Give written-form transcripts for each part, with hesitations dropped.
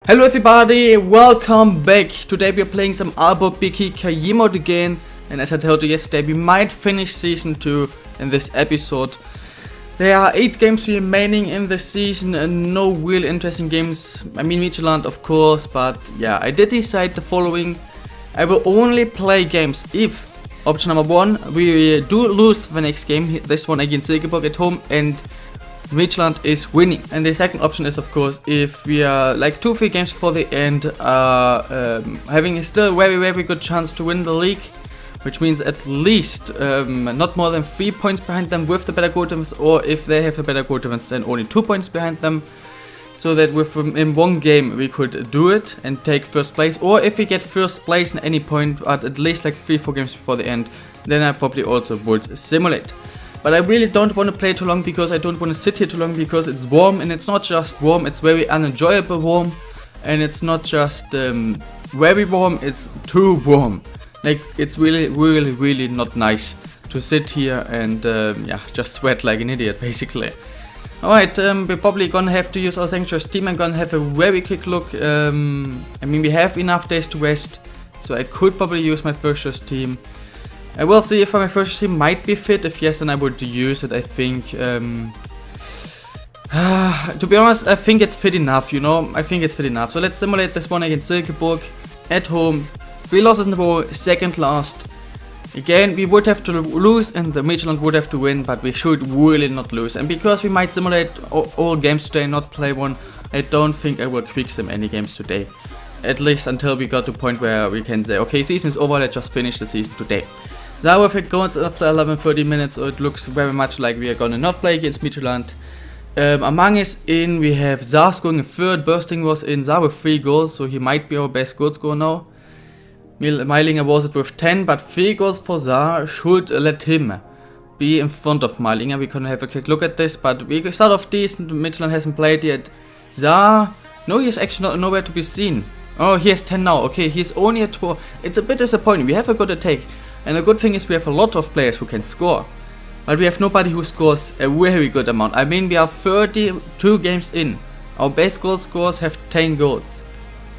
Hello everybody, welcome back. Today we are playing some AALBORG BK mode again, and as I told you yesterday, we might finish season 2 in this episode. There are 8 games remaining in the season and no real interesting games. I mean Midtjylland of course, but yeah, I did decide the following. I will only play games if, option number 1, we do lose the next game, this one against AALBORG at home, and Midtjylland is winning. And the second option is of course if we are like 2-3 games before the end having a still very good chance to win the league, which means at least not more than 3 points behind them with the better goal difference, or if they have the better goal difference then only 2 points behind them, so that in one game we could do it and take first place, or if we get first place in any point at least like 3-4 games before the end, then I probably also would simulate. But I really don't want to play too long because I don't want to sit here too long, because it's warm, and it's not just warm, it's very unenjoyable warm, and it's not just very warm, it's too warm. Like it's really not nice to sit here and yeah, just sweat like an idiot basically. Alright, we're probably gonna have to use our Sanctuary team. I'm gonna have a very quick look. I mean we have enough days to rest, so I could probably use my first choice team. I will see if my first team might be fit. If yes, then I would use it, I think. To be honest, I think it's fit enough, you know. I think it's fit enough. So let's simulate this one against AALBORG at home. 3 losses in a row, second last. Again, we would have to lose and the Midtjylland would have to win, but we should really not lose. And because we might simulate all games today and not play one, I don't think I will quick sim any games today. At least until we got to a point where we can say, okay, season is over, let's just finish the season today. Now if it goes after 11-30 minutes, so it looks very much like we are gonna not play against Midtjylland. Among is in, we have Zar scoring a third, Bursting was in, Zar with 3 goals, so he might be our best goal scorer now. Meilinger was it with 10, but 3 goals for Zar should let him be in front of Meilinger. We can have a quick look at this, but we start off decent. Midtjylland hasn't played yet. Zar, no, he's actually nowhere to be seen. Oh, he has 10 now. Okay, he's only at 4. It's a bit disappointing. We have a good attack, and the good thing is we have a lot of players who can score, but we have nobody who scores a very good amount. I mean, we are 32 games in. Our best goal scorers have 10 goals.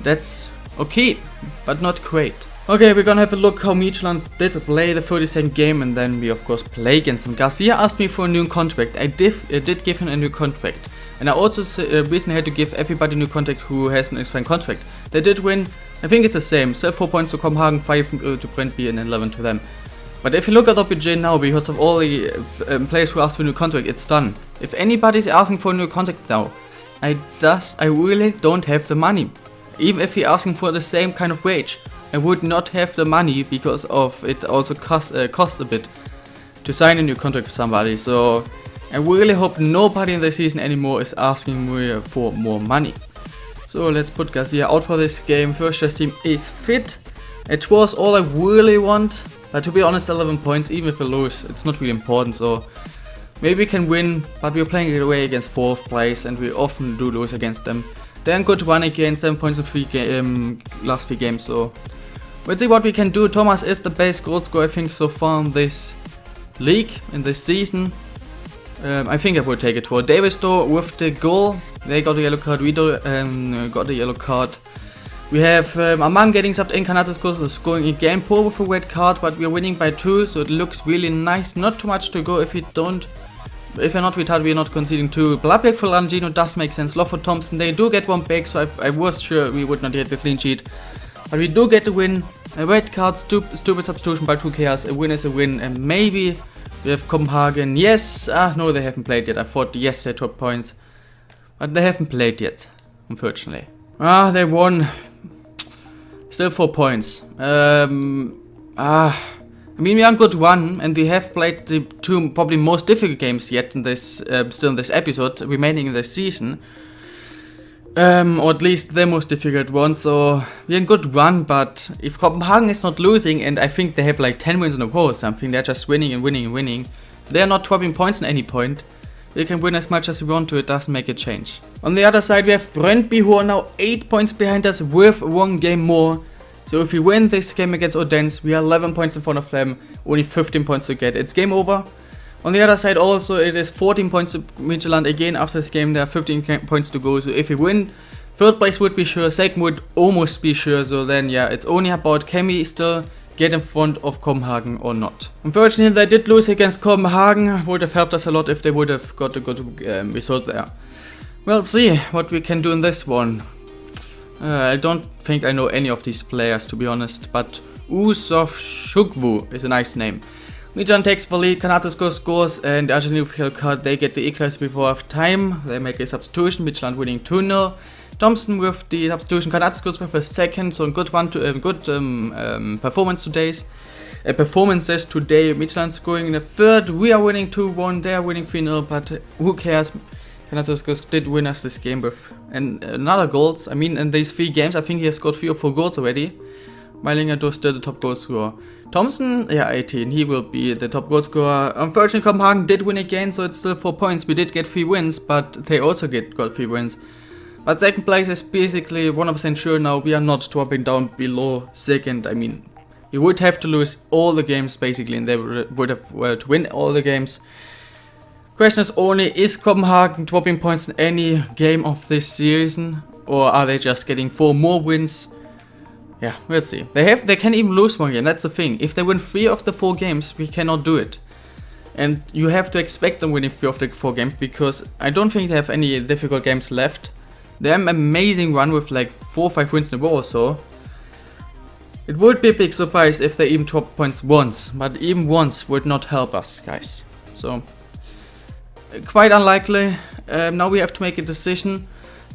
That's okay, but not great. Okay, we're gonna have a look how Midtjylland did play the 32nd game, and then we of course play against them. Garcia asked me for a new contract. I did give him a new contract, and I also recently had to give everybody a new contract who has an expiring contract. They did win. I think it's the same. So 4 points to Copenhagen, 5 to Brentby, and 11 to them. But if you look at OPJ now, because of all the players who asked for a new contract, it's done. If anybody's asking for a new contract now, I really don't have the money. Even if you're asking for the same kind of wage, I would not have the money, because of it also costs a bit to sign a new contract with somebody. So I really hope nobody in the season anymore is asking me for more money. So let's put Garcia out for this game. First choice team is fit. It was all I really want, but to be honest, 11 points, even if we lose, it's not really important. So maybe we can win, but we're playing it away against 4th place, and we often do lose against them. Then good one again, 7 points in last 3 games. So let's see what we can do. Thomas is the best goal scorer, I think, so far in this league, in this season. I think I would take it for Davis though with the goal. They got a yellow card, we got a yellow card. We have Amang getting subbed in, Kanatas scoring again, Paul with a red card, but we are winning by 2, so it looks really nice. Not too much to go if we're not retarded, we are not conceding 2. Blabek for Langino does make sense. Love for Thompson, they do get 1 back, so I was sure we would not get the clean sheet. But we do get the win. A red card, stupid substitution by 2 chaos, a win is a win, and maybe we have Copenhagen. Yes, no, they haven't played yet. I thought yes, they took points, but they haven't played yet, unfortunately. They won. Still 4 points. I mean, we are on good run, and we have played the 2 probably most difficult games yet in this, still in this episode, remaining in the season. Or at least the most difficult one, so we're in good run, but if Copenhagen is not losing, and I think they have like 10 wins in a row or something, they're just winning and winning and winning, they're not dropping points at any point, they can win as much as we want to, it doesn't make a change. On the other side we have Brentby, who are now 8 points behind us with 1 game more, so if we win this game against Odense, we are 11 points in front of them, only 15 points to get, it's game over. On the other side also, it is 14 points to Midtjylland again after this game. There are 15 points to go, so if we win third place would be sure, second would almost be sure, so then yeah, it's only about can we still get in front of Copenhagen or not. Unfortunately, they did lose against Copenhagen. Would have helped us a lot if they would have got a good result there. We'll see what we can do in this one. I don't think I know any of these players, to be honest, but Shugwu is a nice name. Midtjylland takes the lead, Kanatsusko scores, and the Argentinian card, they get the equalizer before half time. They make a substitution, Midtjylland winning 2-0. Thompson with the substitution, Kanatsusko with a second, so a good one to performance today. Performances today. Midtjylland scoring in the third. We are winning 2-1, they are winning 3-0, but who cares? Kanatsusko did win us this game with another goals. I mean, in these 3 games, I think he has scored 3 or 4 goals already. Meilinger is still the top goal scorer. Thompson, yeah, 18. He will be the top goal scorer. Unfortunately, Copenhagen did win again, so it's still 4 points. We did get 3 wins, but they also got 3 wins. But second place is basically 100% sure now. We are not dropping down below second. I mean, we would have to lose all the games basically, and they would have to win all the games. Question is only, is Copenhagen dropping points in any game of this season, or are they just getting 4 more wins? Yeah, we'll see. They can even lose 1 game, that's the thing. If they win 3 of the 4 games, we cannot do it. And you have to expect them winning 3 of the 4 games, because I don't think they have any difficult games left. They have an amazing run with like 4 or 5 wins in a row or so. It would be a big surprise if they even drop points once, but even once would not help us, guys. So, quite unlikely. Now we have to make a decision.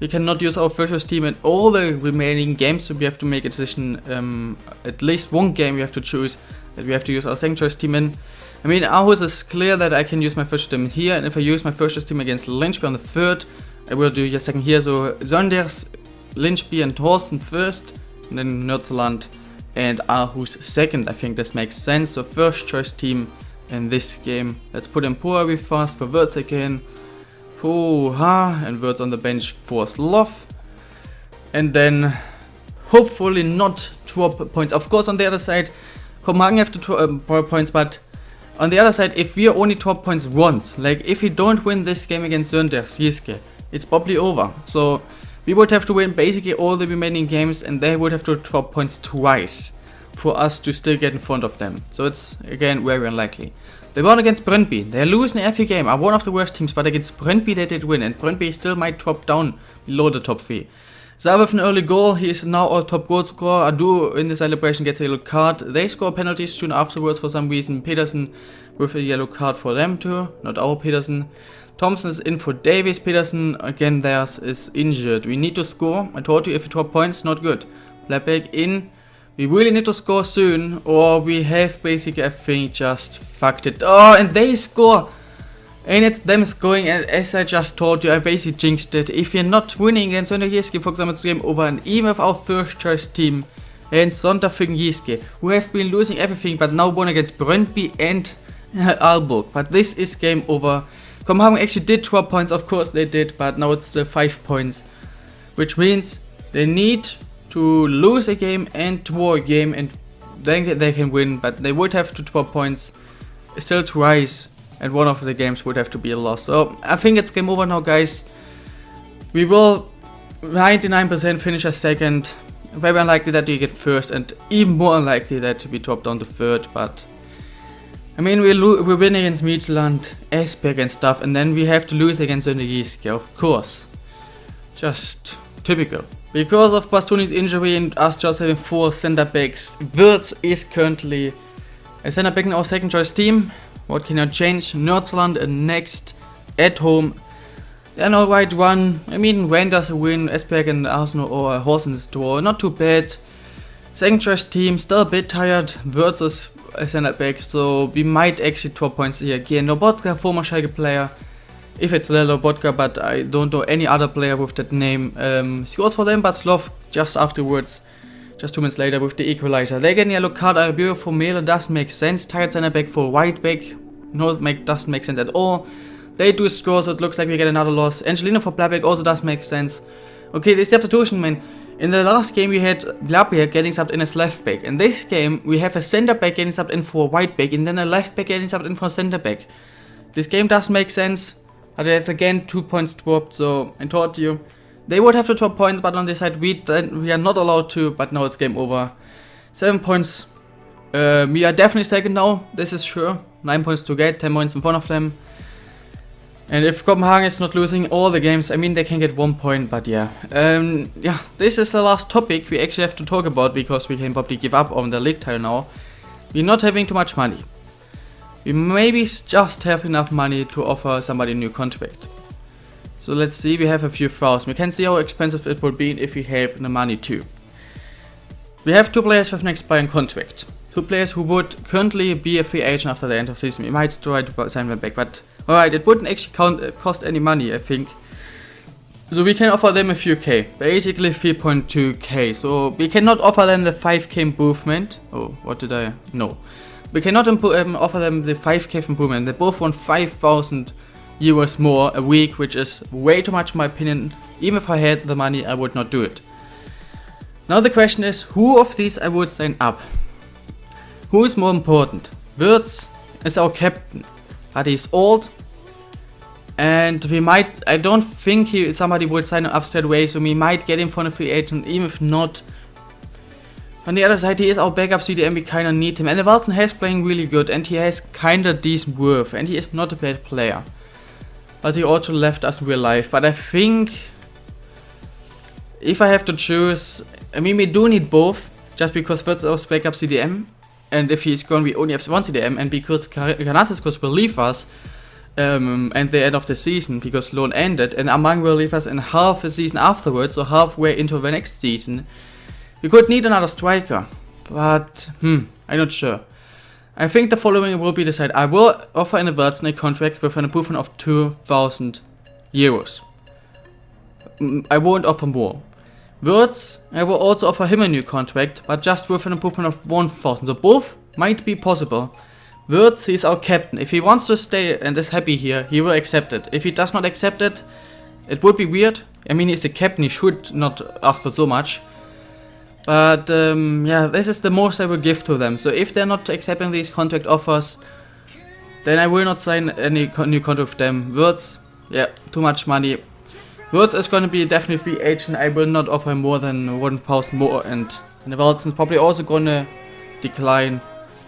We cannot use our first team in all the remaining games, so we have to make a decision. At least 1 game we have to choose that we have to use our second choice team in. I mean, Aarhus is clear that I can use my first team here, and if I use my first choice team against Lynchby on the 3rd, I will do your second here. So Zonders, Lynchby and Horsten first, and then Nordland and Aarhus second. I think this makes sense. So first choice team in this game. Let's put in Poavi fast for Wirtz again. And Wirtz on the bench for Sloth. And then hopefully not drop points. Of course, on the other side, Copenhagen have to drop points, but on the other side, if we only drop points once, like if we don't win this game against Sönders, it's probably over. So we would have to win basically all the remaining games, and they would have to drop points twice for us to still get in front of them. So it's again very unlikely. They won against Brøndby. They are losing every game, are one of the worst teams, but against Brøndby they did win, and Brøndby still might drop down below the top 3. Zah with an early goal, he is now our top goal scorer. Adu in the celebration gets a yellow card. They score penalties soon afterwards for some reason. Petersen with a yellow card for them too, not our Petersen. Thompson is in for Davies. Petersen, again, theirs is injured. We need to score. I told you, if we drop points, not good. Blackback in. We really need to score soon, or we have basically, I think, just fucked it. Oh, and they score! And it's them scoring, and as I just told you, I basically jinxed it. If you're not winning against Sønderjyske, for example, it's game over, and even with our first choice team, and Sonderfjyske, who have been losing everything, but now won against Brøndby and AALBORG. But this is game over. Copenhagen actually did drop points, of course they did, but now it's the 5 points. Which means they need to lose a game and draw a game, and then they can win, but they would have to drop points still twice, and one of the games would have to be a loss. So I think it's game over now, guys. We will 99% finish as second. Very unlikely that we get first, and even more unlikely that we drop down to 3rd, but I mean, we win against Midtjylland, Esbjerg and stuff, and then we have to lose against Sønderjyske, of course. Just typical. Because of Bastoni's injury and us just having 4 center backs, Wirtz is currently a center back in our second choice team. What can I change? Nordland next at home. They're no right one. I mean, Randers win, Esbjerg and Arsenal or Horsens draw. Not too bad. Second choice team, still a bit tired. Wirtz is a center back, so we might actually drop points here again. Lobotka, former Schalke player. If it's the Lobotka, but I don't know any other player with that name. Scores for them, but Sloth just afterwards, just 2 minutes later with the equalizer. They get a yellow card. Arabio for Mele doesn't make sense. Tired center back for white back. No, doesn't make sense at all. They do score, so it looks like we get another loss. Angelino for Blackback also does make sense. Okay, the substitution, man. In the last game we had Blackback getting subbed in as left back. In this game we have a center back getting subbed in for white back, and then a left back getting subbed in for center back. This game does make sense. But it's again 2 points dropped, so I told you, They would have to drop points, but on this side we are not allowed to, but now it's game over. 7 points. We are definitely second now, this is sure. 9 points to get, 10 points in front of them. And if Copenhagen is not losing all the games, I mean they can get 1 point, but yeah. Yeah, this is the last topic we actually have to talk about, because we can probably give up on the league title now. We're not having too much money. We maybe just have enough money to offer somebody a new contract. So let's see, we have a few thousand. We can see how expensive it would be if we have the money too. We have 2 players with an expiring contract. 2 players who would currently be a free agent after the end of the season. We might try to sign them back, but alright, it wouldn't actually cost any money, I think. So we can offer them a few K, basically 3.2k. So we cannot offer them the 5k improvement. Oh, what did I? No. We cannot offer them the 5k improvement. They both want 5,000 euros more a week, which is way too much in my opinion. Even if I had the money, I would not do it. Now the question is, who of these I would sign up? Who is more important? Wirtz is our captain, but he's old. And we might, I don't think somebody would sign him up straight away, so we might get him for a free agent, even if not. On the other side, he is our backup CDM, we kinda need him. And Wilson has playing really good, and he has kinda decent worth, and he is not a bad player. But he also left us in real life. But I think, if I have to choose, I mean we do need both, just because Wirtz is our backup CDM. And if he's gone, we only have 1 CDM, and because Kontinuum will leave us, and the end of the season, because loan ended, and Amang will leave us in half a season afterwards, so halfway into the next season. We could need another striker, but I'm not sure. I think the following will be decided. I will offer in a Wirtz a contract with an improvement of 2,000 euros. I won't offer more. Wirtz, I will also offer him a new contract, but just with an improvement of 1,000. So both might be possible. Wirtz, he's our captain. If he wants to stay and is happy here, he will accept it. If he does not accept it, it would be weird. I mean, he's the captain, he should not ask for so much. But yeah, this is the most I will give to them. So if they're not accepting these contract offers, then I will not sign any new contract with them. Wirtz, yeah, too much money. Wirtz is gonna be definitely free agent. I will not offer more than 1,000 more, and Wilson's probably also gonna decline,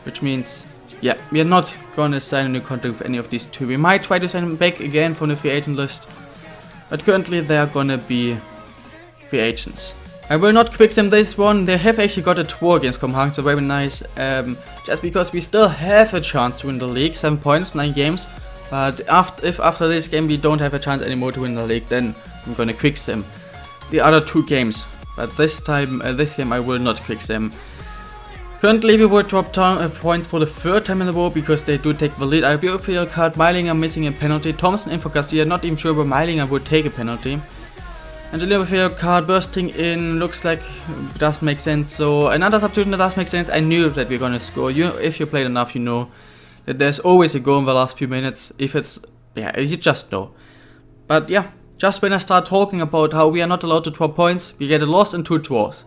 which means, yeah, we are not gonna sign a new contract with any of these 2. We might try to sign them back again from the free agent list, but currently they are gonna be free agents. I will not quick sim this one. They have actually got a draw against Copenhagen, so very nice. Just because we still have a chance to win the league, 7 points, 9 games. But if after this game we don't have a chance anymore to win the league, then I'm gonna quick sim the other 2 games. But this time, this game I will not quick sim. Currently we will drop points for the 3rd time in a row, because they do take the lead. I beautiful card, Meilinger missing a penalty. Thompson in for Garcia, not even sure where Meilinger would take a penalty. Angelino with your card bursting in, looks like it does make sense. So another substitution that does make sense. I knew that we're gonna score. If you played enough, you know that there's always a goal in the last few minutes. If it's, yeah, you just know. But yeah, just when I start talking about how we are not allowed to drop points, we get a loss and 2 draws.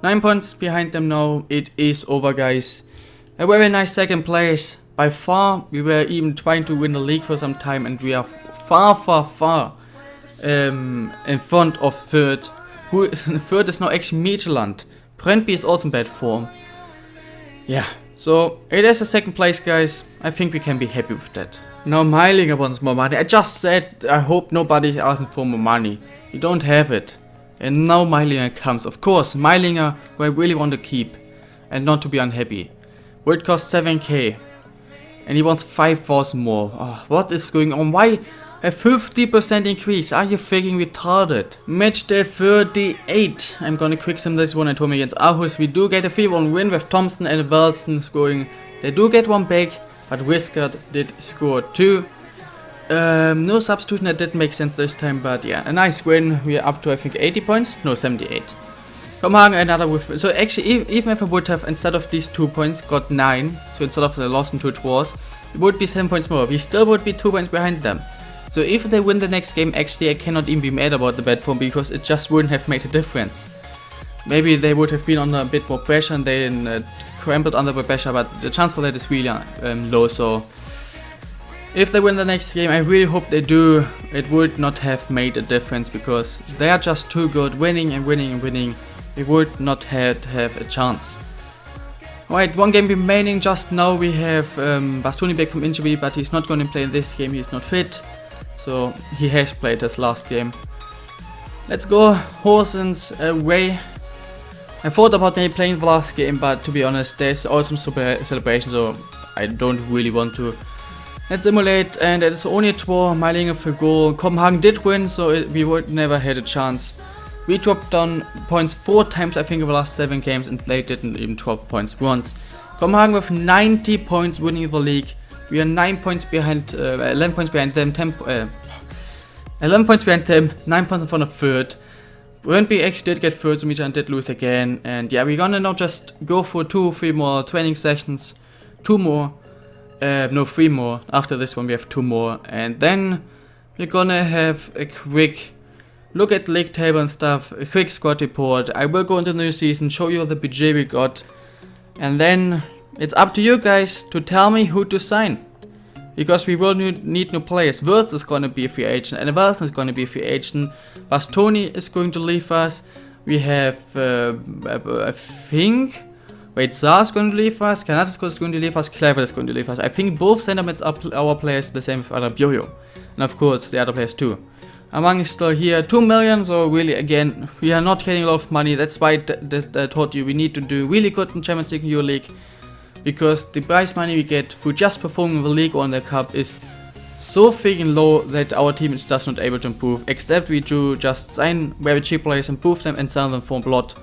9 points behind them now. It is over, guys. A very nice 2nd place. By far, we were even trying to win the league for some time, and we are far in front of 3rd. 3rd is now actually Midtjylland. Brøndby is also in bad form. Yeah, so it is a 2nd place, guys. I think we can be happy with that. Now Meilinger wants more money. I just said I hope nobody is asking for more money. You don't have it. And now Meilinger comes. Of course, Meilinger who I really want to keep and not to be unhappy. Would cost 7k. And he wants 5,000 more. Oh, what is going on? Why a 50% increase? Are you freaking retarded? Match day 38. I'm gonna quick sim this one at home against Aarhus. We do get a 3-1 win with Thompson and Wilson scoring. They do get 1 back, but Whiskard did score 2. No substitution, that didn't make sense this time, but yeah, a nice win. We are up to I think 80 points, no 78. Copenhagen another with, so actually even if I would have instead of these 2 points got 9, so instead of the loss in 2 draws, it would be 7 points more. We still would be 2 points behind them. So if they win the next game, actually I cannot even be mad about the bad form, because it just wouldn't have made a difference. Maybe they would have been under a bit more pressure and they crumbled under the pressure, but the chance for that is really low. So if they win the next game, I really hope they do it would not have made a difference because they are just too good, winning and winning and winning. We would not have a chance. Alright, one game remaining. Just now we have Bastoni back from injury, but he's not going to play in this game, he's not fit. So he has played his last game. Let's go, Horsens away. I thought about maybe playing the last game, but to be honest, there's also some celebration, so I don't really want to. Let's simulate, and it's only a draw, Meilinger for goal. Copenhagen did win, so we would never had a chance. We dropped down points 4 times, I think, in the last 7 games, and they didn't even drop points once. Copenhagen with 90 points winning the league. We are 9 points behind, 11 points behind them, 11 points behind them, 9 points in front of third. Brøndby actually did get third, so Moonshine did lose again. And yeah, we're gonna now just go for 2-3 more training sessions. 2 more. No, 3 more. After this one we have 2 more. And then we're gonna have a quick look at the league table and stuff. A quick squad report. I will go into the new season, show you the budget we got. And then it's up to you guys to tell me who to sign. Because we will need new players. Wirtz is going to be a free agent, and Wilson is going to be a free agent. Bastoni is going to leave us. We have, I think, wait, Zar is going to leave us. Kanatas is going to leave us. Clever is going to leave us. I think both center mids are our players, the same with AALBORG. And of course, the other players too. Among is still here, 2 million, so really, again, we are not getting a lot of money. That's why I told you we need to do really good in Champions League and EuroLeague. Because the prize money we get for just performing the league or in the cup is so freaking low that our team is just not able to improve. Except we do just sign very cheap players, improve them and sell them for a lot.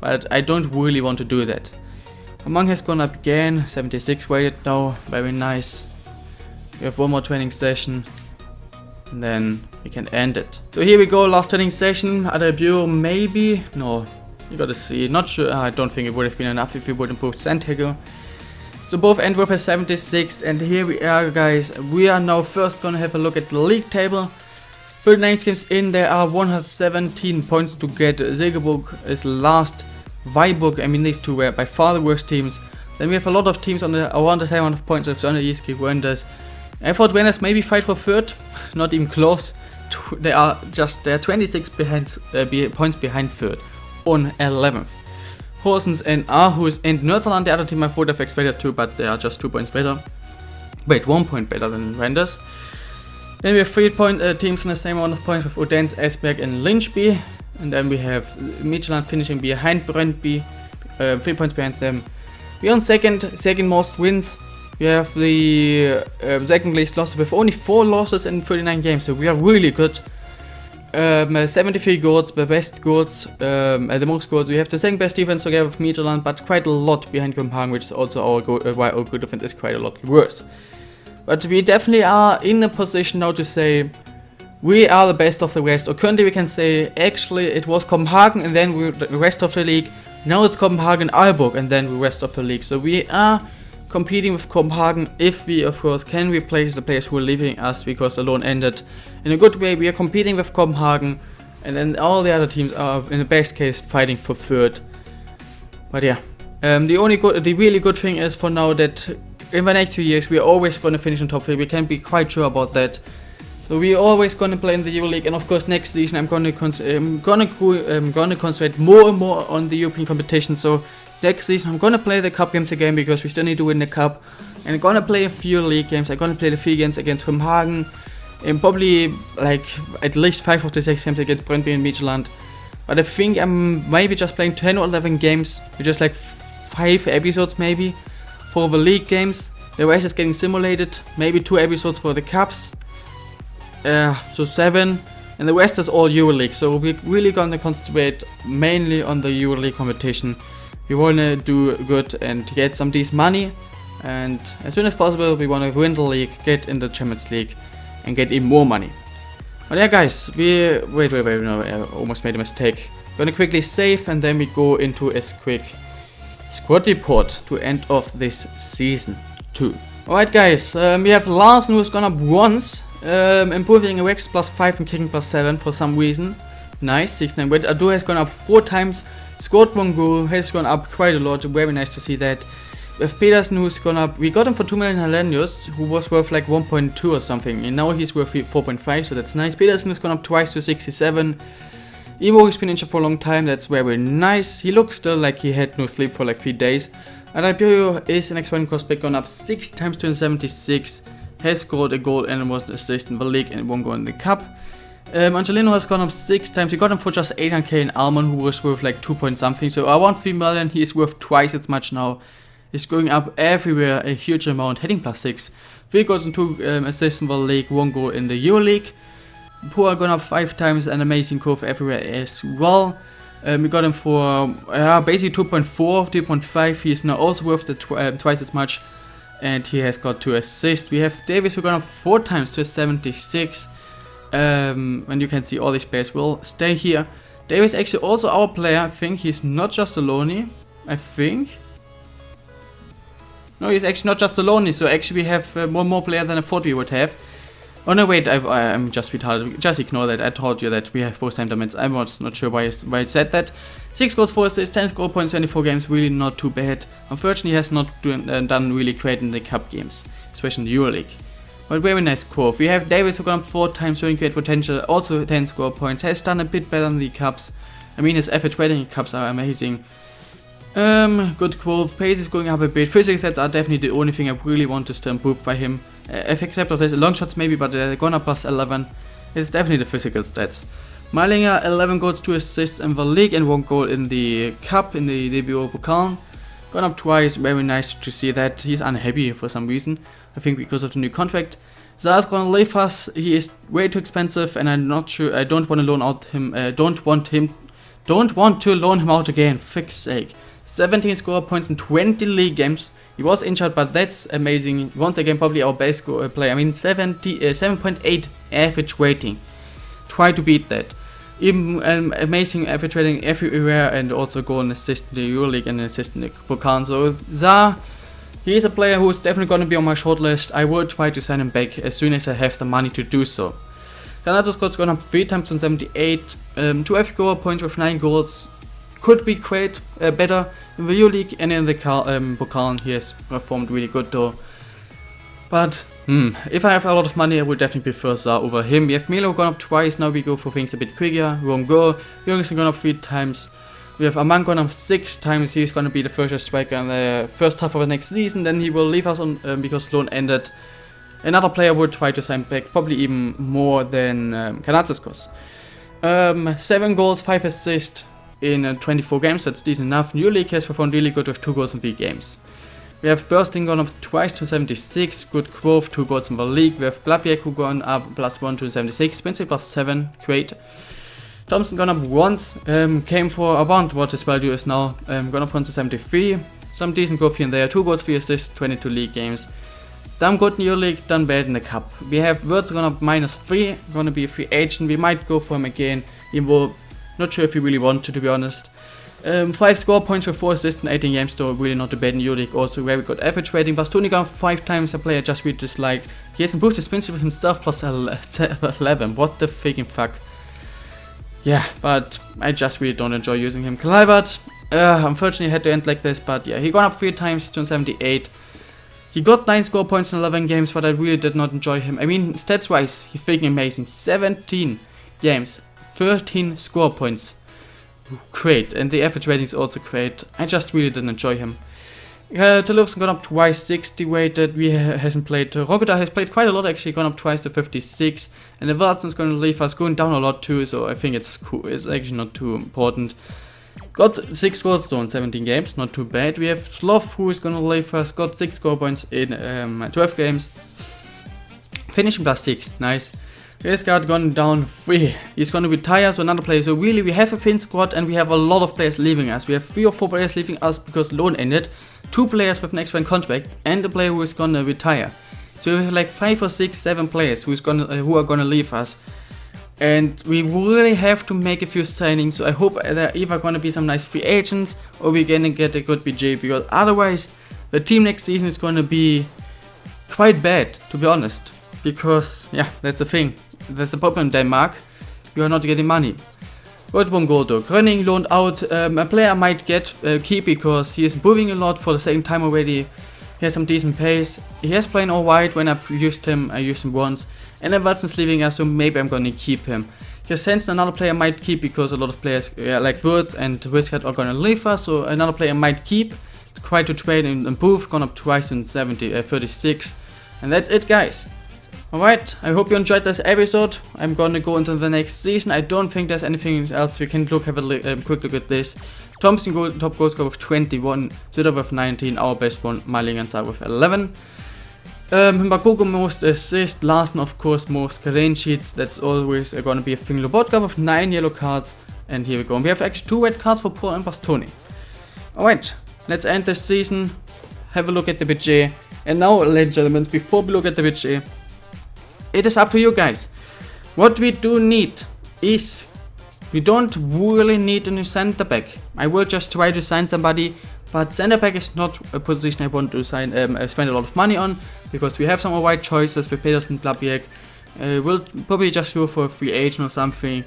But I don't really want to do that. Among has gone up again, 76 weighted now, very nice. We have one more training session and then we can end it. So here we go, last training session. AALBORG maybe? No, you gotta see, not sure. I don't think it would have been enough if we would improve Santiago. So both end with a 76, and here we are, guys. We are now first gonna have a look at the league table. 39 games in, there are 117 points to get. Segeburg is last. Viborg, I mean, these two were by far the worst teams. Then we have a lot of teams on around the same amount of points. It's only ESK Wenders. I thought Wenders maybe fight for third, not even close. They are 26 points behind third on 11th. Horsens and Aarhus and Nordsaland, the other team I would have expected to, but they are just 2 points better. Wait, 1 point better than Wenders. Then we have 3 teams in the same amount of points with Odense, Esbjerg and Lynchby. And then we have Midtjylland finishing behind Brøndby, 3 points behind them. We are on second most wins. We have the second least losses with only 4 losses in 39 games, so we are really good. 73 goals, the best goals, the most goals. We have the second best defense together with Midtjylland, but quite a lot behind Copenhagen, which is also our why our good defense is quite a lot worse. But we definitely are in a position now to say we are the best of the West. Or currently we can say actually it was Copenhagen and then the rest of the league. Now it's Copenhagen, AALBORG and then the rest of the league. So we are competing with Copenhagen if we of course can replace the players who are leaving us because the loan ended. In a good way, we are competing with Copenhagen and then all the other teams are in the best case fighting for third. But yeah, the really good thing is for now that in the next few years we are always going to finish in top 3. We can be quite sure about that. So we are always going to play in the EuroLeague, and of course next season I'm going to concentrate more and more on the European competition. So next season I'm going to play the cup games again because we still need to win the cup. And I'm going to play a few league games. I'm going to play the 3 games against Copenhagen. And probably like at least 5 of the 6 games against Brøndby and Midtjylland. But I think I'm maybe just playing 10 or 11 games. With just like 5 episodes maybe for the league games. The rest is getting simulated. Maybe 2 episodes for the cups. So 7. And the rest is all EuroLeague. So we're really going to concentrate mainly on the EuroLeague competition. We want to do good and get some decent money. And as soon as possible we want to win the league, get in the Champions League and get even more money. But yeah guys, wait, no, I almost made a mistake. Gonna quickly save and then we go into a quick squad report to end off this season 2. Alright guys, we have Larsen who's gone up once, improving a Rex +5 and kicking +7 for some reason. Nice, 6-9 weight. Adu has gone up 4 times, scored 1 goal, has gone up quite a lot, very nice to see that. With Peterson, who's gone up, we got him for 2 million Hellenius, who was worth like 1.2 or something, and now he's worth 4.5, so that's nice. Peterson has gone up twice to 67. Evo has been injured for a long time, that's very nice. He looks still like he had no sleep for like 3 days. And Iberio is an X1 prospect, gone up 6 times to 76. Has scored a goal and was an assist in the league and 1 goal in the cup. Angelino has gone up 6 times. We got him for just 800k in Almond, who was worth like 2 point something. So around 3 million, he is worth twice as much now. He's going up everywhere, a huge amount, heading +6. 3 goals and 2 assists in the league, 1 goal in the EuroLeague. Poor gone up 5 times, an amazing curve everywhere as well. We got him for basically 2.4, 2.5. He is now also worth the twice as much, and he has got 2 assists. We have Davis who got up 4 times to 76. And you can see all these players will stay here. Davis actually also our player. I think he's not just a loanee. I think. No, he's actually not just a loanee. So actually we have one more player than I thought we would have. Oh no, wait, I'm just retarded. Just ignore that. I told you that we have both sentiments. I was not sure why I said that. 6 goals, 4 assists, 10 score points, 24 games. Really not too bad. Unfortunately, he has not done really great in the cup games, especially in the EuroLeague. But very nice curve. We have Davis who got up 4 times, showing great potential. Also 10 score points. Has done a bit better in the cups. I mean, his average rating cups are amazing. Good curve. Pace is going up a bit. Physical stats are definitely the only thing I really want to still improve by him. Except of this, long shots maybe, but they're gonna +11. It's definitely the physical stats. Meilinger, 11 goals, 2 assists in the league and 1 goal in the cup, in the DBO Pokal. Gone up twice, very nice to see that. He's unhappy for some reason, I think because of the new contract. Za's gonna leave us. He is way too expensive, and I'm not sure. I don't want to loan out him. Don't want to loan him out again. Fix sake. 17 score points in 20 league games. He was injured, but that's amazing. Once again, probably our best player. I mean, 7.8 average rating. Try to beat that. Even amazing average rating everywhere, and also goal and assist in the EuroLeague and assist in the Pokal. So Za, he is a player who is definitely going to be on my shortlist. I will try to sign him back as soon as I have the money to do so. Granato's got gone up 3 times on 78. 2 FA goal points with 9 goals. Could be great, better in the EuroLeague and in the Pokal. He has performed really good though. But if I have a lot of money, I would definitely prefer Za over him. We have Milo gone up twice. Now we go for things a bit quicker. Wrong go. Jürgensen gone up 3 times. We have Amang gone up 6 times. He's going to be the first striker in the first half of the next season. Then he will leave us on because loan ended. Another player would try to sign back, probably even more than Kanatsas. 7 goals, 5 assists in 24 games. That's decent enough. EuroLeague has performed really good with 2 goals in 3 games. We have Bursting gone up twice to 76, good growth, 2 goals in the league. We have Blabiak who gone up +1 to 76, Spencer +7, great. Thompson gone up once, came for around what his value is now, gone up 1 to 73. Some decent growth here and there, 2 goals, 3 assists, 22 league games. Done good in EuroLeague, done bad in the cup. We have Wirtz gone up -3, gonna be a free agent. We might go for him again, even though not sure if we really want to be honest. 5 score points with 4 assists in 18 games, though really not too bad in EuroLeague. Also very good average rating. Bastoni got 5 times a player just really dislike. He has improved his principle himself +11. What the freaking fuck. Yeah, but I just really don't enjoy using him. Kluivert, unfortunately had to end like this, but yeah, he got up 3 times to 78. He got 9 score points in 11 games, but I really did not enjoy him. I mean, stats wise, he's freaking amazing. 17 games, 13 score points. Great, and the average rating is also great. I just really didn't enjoy him. Telufsen gone up twice, 60 weighted. We hasn't played. Rogota has played quite a lot actually, gone up twice to 56. And the Watson's going to leave us, going down a lot too, so I think it's cool. It's actually not too important. Got 6 goals though in 17 games, not too bad. We have Sloth who is going to leave us, got 6 score points in 12 games. Finishing +6, nice. Resgard gone down 3. He's going to retire, so another player. So really, we have a thin squad and we have a lot of players leaving us. We have 3 or 4 players leaving us because loan ended. 2 players with an extra contract and a player who is going to retire. So we have like 5 or 6, 7 players who are going to leave us. And we really have to make a few signings. So I hope there are either going to be some nice free agents or we're going to get a good BJ. Because otherwise, the team next season is going to be quite bad, to be honest. Because, yeah, that's the thing. That's the problem in Denmark. You are not getting money. What won't go though. Gröning loaned out, a player I might keep because he is improving a lot for the second time already. He has some decent pace. He has played alright when I've used him. I used him once. And then Watson's leaving us, so maybe I'm gonna keep him. Sense another player I might keep because a lot of players like Woods and Wizard are gonna leave us. So another player I might keep. Try to trade and improve. Gone up twice in 36. And that's it, guys. Alright, I hope you enjoyed this episode. I'm gonna go into the next season. I don't think there's anything else we can have a quick look at this. Thompson top goal scorer with 21, Zitter with 19, our best one, Myling and Sar with 11. Mbakugo most assists, Larsen of course most clean sheets. That's always gonna be a thing. Lobotka with 9 yellow cards. And here we go. We have actually 2 red cards for Paul and Bastoni. Alright, let's end this season. Have a look at the budget. And now, ladies and gentlemen, before we look at the budget, it is up to you guys. What we do need is, we don't really need a new center back. I will just try to sign somebody, but center back is not a position I want to spend a lot of money on, because we have some alright choices with Pedersen, Blabiek. We'll probably just go for a free agent or something,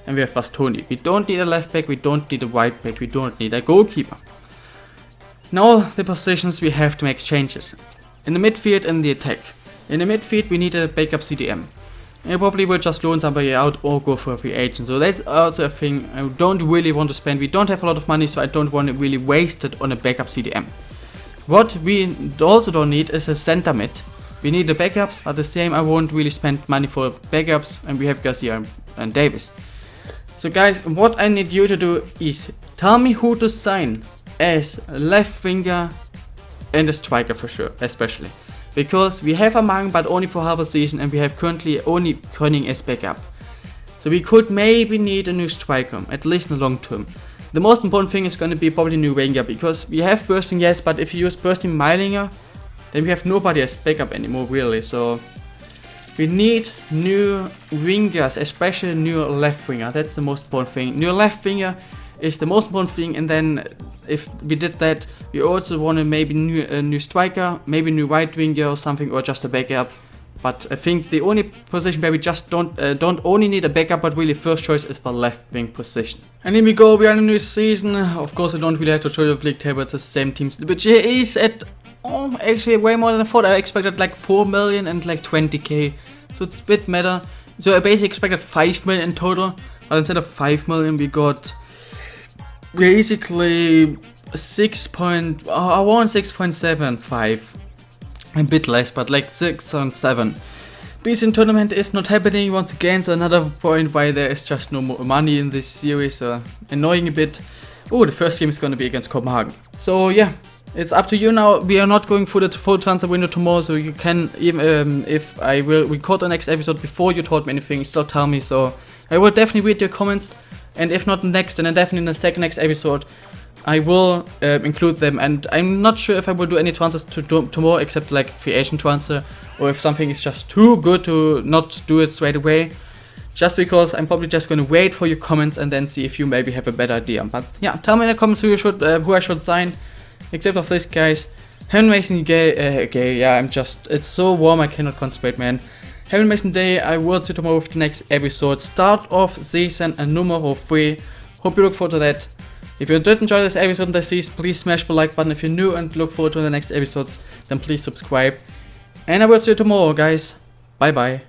and we have Bastoni. We don't need a left back, we don't need a right back, we don't need a goalkeeper. Now the positions we have to make changes. In the midfield and the attack. In the midfield we need a backup CDM. I probably will just loan somebody out or go for a free agent. So that's also a thing I don't really want to spend. We don't have a lot of money, so I don't want to really waste it on a backup CDM. What we also don't need is a center mid. We need the backups, but the same I won't really spend money for backups, and we have Garcia and Davis. So guys, what I need you to do is tell me who to sign as left winger and a striker for sure, especially. Because we have Amang but only for half a season, and we have currently only Kontinuum as backup. So we could maybe need a new striker, at least in the long term. The most important thing is going to be probably new winger, because we have Bursting, yes, but if you use Bursting Mylinger, then we have nobody as backup anymore really. So we need new wingers, especially new left winger. That's the most important thing. New left winger is the most important thing, and then if we did that, we also want to maybe a new striker, maybe new right winger or something, or just a backup. But I think the only position where we just don't only need a backup, but really first choice is for left wing position. And here we go, we are in a new season. Of course I don't really have to show you the league table, it's the same teams. The budget is at, actually way more than I thought. I expected like 4 million and like 20k, so it's a bit better. So I basically expected 5 million in total, but instead of 5 million we got basically around 6.75, a bit less, but like 6.7. Decent tournament is not happening once again, so another point why there is just no more money in this series, annoying a bit. Oh, the first game is gonna be against Copenhagen. So yeah, it's up to you now. We are not going for the full transfer window tomorrow, so you can, even if I will record the next episode before you told me anything, still tell me. So I will definitely read your comments, and if not next, then definitely in the next episode I will include them. And I'm not sure if I will do any transfers tomorrow except like free agent transfer, or if something is just too good to not do it straight away. Just because I'm probably just gonna wait for your comments and then see if you maybe have a better idea. But yeah, tell me in the comments who I should sign. Except of this, guys. Heaven Mason Gay, yeah, it's so warm I cannot concentrate, man. Heaven Mason Day, I will see you tomorrow with the next episode. Start of season numero 3. Hope you look forward to that. If you did enjoy this episode and this season, please smash the like button. If you're new and look forward to the next episodes, then please subscribe. And I will see you tomorrow, guys. Bye bye.